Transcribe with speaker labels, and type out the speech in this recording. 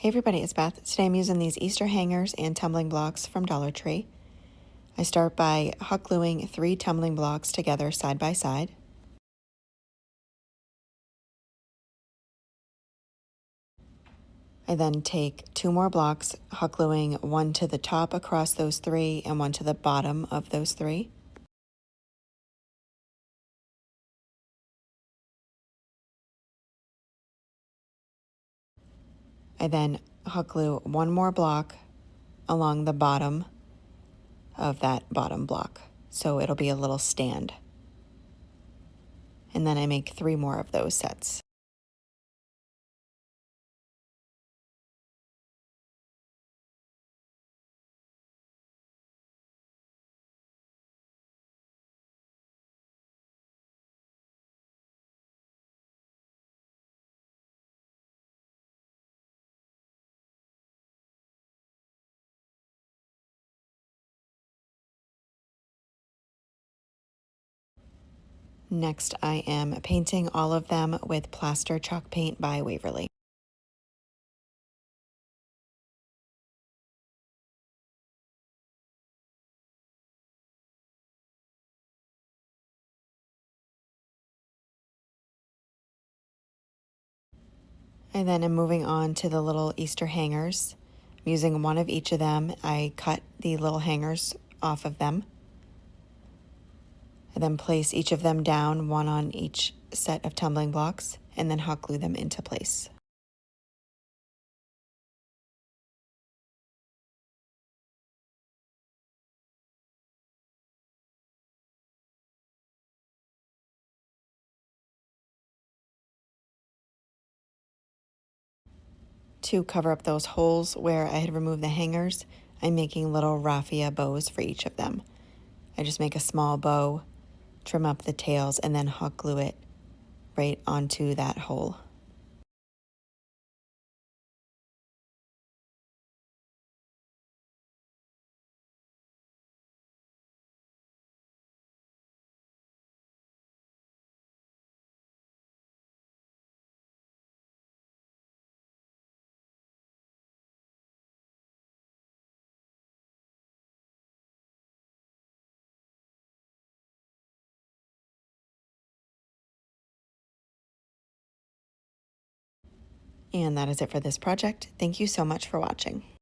Speaker 1: Hey everybody, it's Beth. Today I'm using these Easter hangers and tumbling blocks from Dollar Tree. I start by hot gluing 3 tumbling blocks together side by side. I then take 2 more blocks, hot gluing one to the top across those 3 and one to the bottom of those 3. I then hot glue 1 more block along the bottom of that bottom block, so it'll be a little stand. And then I make 3 more of those sets. Next, I am painting all of them with Plaster chalk paint by Waverly. I then am moving on to the little Easter hangers. I'm using one of each of them. I cut the little hangers off of them. I then place each of them down, one on each set of tumbling blocks, and then hot glue them into place. To cover up those holes where I had removed the hangers, I'm making little raffia bows for each of them. I just make a small bow, trim up the tails, and then hot glue it right onto that hole. And that is it for this project. Thank you so much for watching.